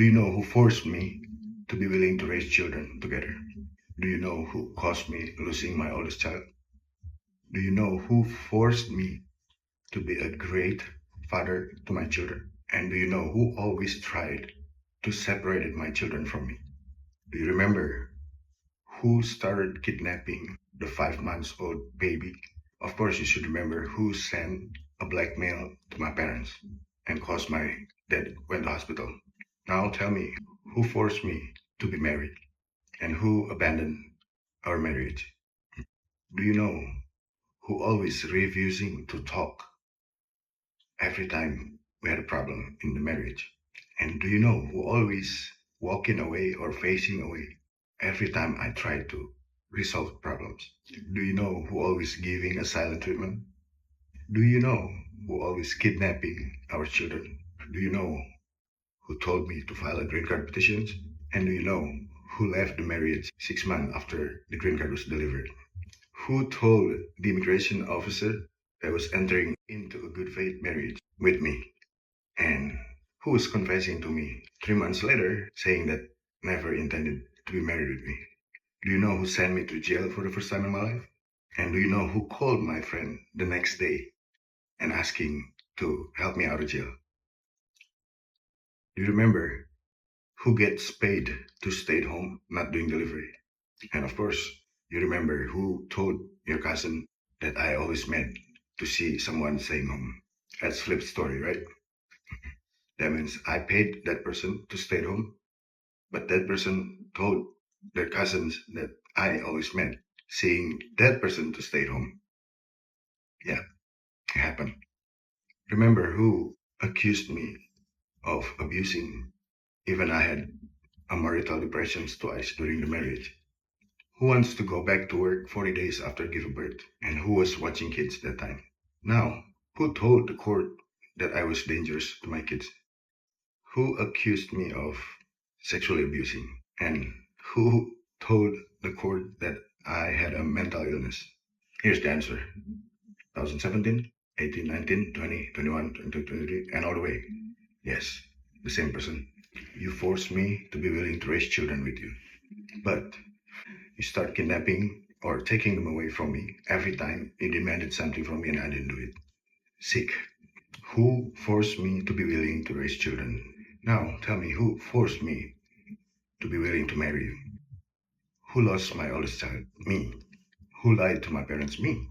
Do you know who forced me to be willing to raise children together? Do you know who caused me losing my oldest child? Do you know who forced me to be a great father to my children? And do you know who always tried to separate my children from me? Do you remember who started kidnapping the 5 months old baby? Of course, you should remember who sent a blackmail to my parents and caused my dad went to hospital. Now tell me, who forced me to be married and who abandoned our marriage? Do you know who always refusing to talk every time we had a problem in the marriage? And do you know who always walking away or facing away every time I try to resolve problems? Do you know who always giving a silent treatment? Do you know who always kidnapping our children? Do you know who told me to file a green card petition? And do you know who left the marriage 6 months after the green card was delivered? Who told the immigration officer that I was entering into a good faith marriage with me? And who was confessing to me 3 months later saying that never intended to be married with me? Do you know who sent me to jail for the first time in my life? And do you know who called my friend the next day and asking to help me out of jail? Do you remember who gets paid to stay at home, not doing delivery? And of course, you remember who told your cousin that I always meant to see someone staying home. That's flip story, right? That means I paid that person to stay at home, but that person told their cousins that I always meant seeing that person to stay at home. Yeah, it happened. Remember who accused me of abusing? Even I had a marital depressions twice during the marriage. Who wants to go back to work 40 days after giving birth? And who was watching kids that time? Now, who told the court that I was dangerous to my kids? Who accused me of sexually abusing? And who told the court that I had a mental illness? Here's the answer. 2017, 18, 19, 20, 21, 22, 23, and all the way. Yes, the same person. You forced me to be willing to raise children with you. But you start kidnapping or taking them away from me every time you demanded something from me and I didn't do it. Sick. Who forced me to be willing to raise children? Now tell me, who forced me to be willing to marry you? Who lost my oldest child? Me. Who lied to my parents? Me.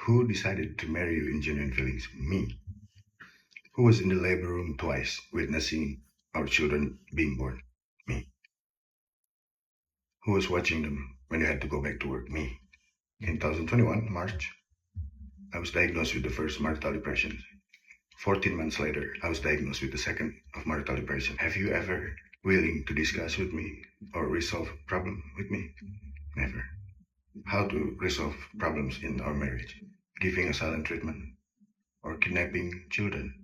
Who decided to marry you in genuine feelings? Me. Who was in the labor room twice witnessing our children being born? Me. Who was watching them when you had to go back to work? Me. In 2021, March, I was diagnosed with the first marital depression. 14 months later, I was diagnosed with the second of marital depression. Have you ever willing to discuss with me or resolve problem with me? Never. How to resolve problems in our marriage? Giving a silent treatment or kidnapping children,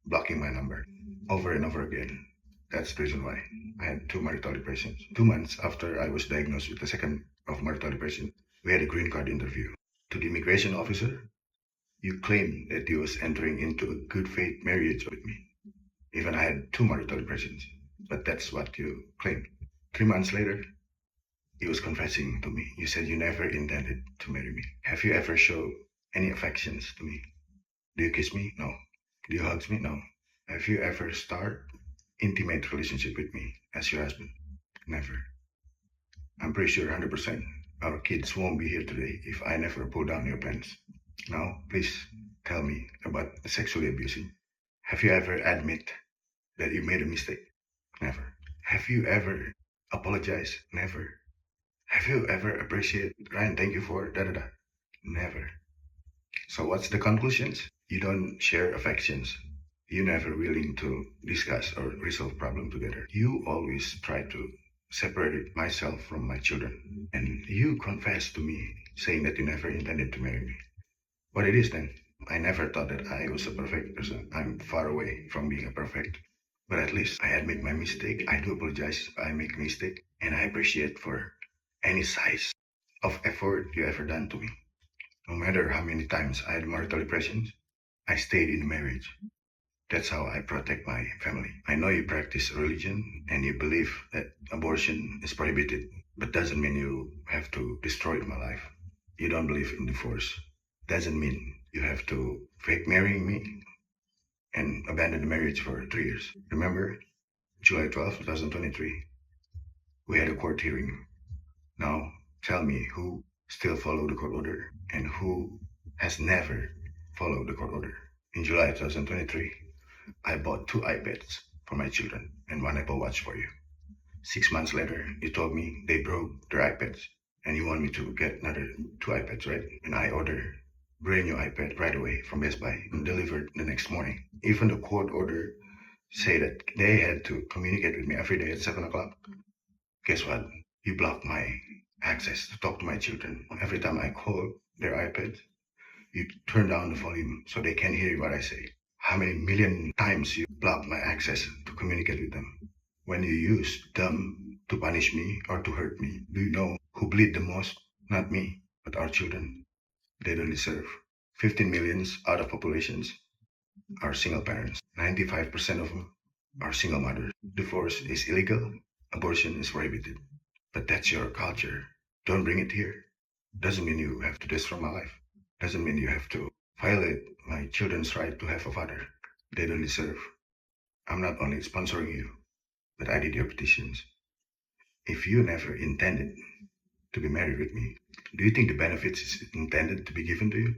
blocking my number over and over again. That's the reason why I had two marital depressions. 2 months after I was diagnosed with the second of marital depression, we had a green card interview. To the immigration officer, you claimed that you was entering into a good faith marriage with me. Even I had two marital depressions, but that's what you claimed. 3 months later, he was confessing to me. You said you never intended to marry me. Have you ever shown any affections to me? Do you kiss me? No. Do you hug me? No. Have you ever started intimate relationship with me as your husband? Never. I'm pretty sure 100% our kids won't be here today if I never pull down your pants. Now, please tell me about sexually abusing. Have you ever admit that you made a mistake? Never. Have you ever apologized? Never. Have you ever appreciated, Ryan, thank you for da-da-da? Never. So what's the conclusions? You don't share affections. You're never willing to discuss or resolve problem together. You always try to separate myself from my children. And you confess to me saying that you never intended to marry me. What it is then? I never thought that I was a perfect person. I'm far away from being a perfect. But at least I admit my mistake. I do apologize if I make mistake. And I appreciate for any size of effort you ever done to me. No matter how many times I had marital depression, I stayed in marriage. That's how I protect my family. I know you practice religion and you believe that abortion is prohibited, but doesn't mean you have to destroy my life. You don't believe in divorce. Doesn't mean you have to fake marrying me and abandon the marriage for 3 years. Remember, July 12, 2023, we had a court hearing. Now, tell me who still followed the court order and who has never followed the court order. In July 2023, I bought 2 iPads for my children and one Apple Watch for you. 6 months later, you told me they broke their iPads and you want me to get another 2 iPads, right? And I ordered brand new iPad right away from Best Buy and delivered the next morning. Even the court order say that they had to communicate with me every day at 7 o'clock. Guess what? You blocked my access to talk to my children. Every time I call their iPad, you turn down the volume so they can't hear what I say. How many million times you block my access to communicate with them? When you use them to punish me or to hurt me, do you know who bleed the most? Not me, but our children. They don't deserve. 15 millions out of populations are single parents. 95% of them are single mothers. Divorce is illegal. Abortion is prohibited. But that's your culture. Don't bring it here. Doesn't mean you have to destroy my life. Doesn't mean you have to violate my children's right to have a father. They don't deserve. I'm not only sponsoring you, but I did your petitions. If you never intended to be married with me, do you think the benefits is intended to be given to you?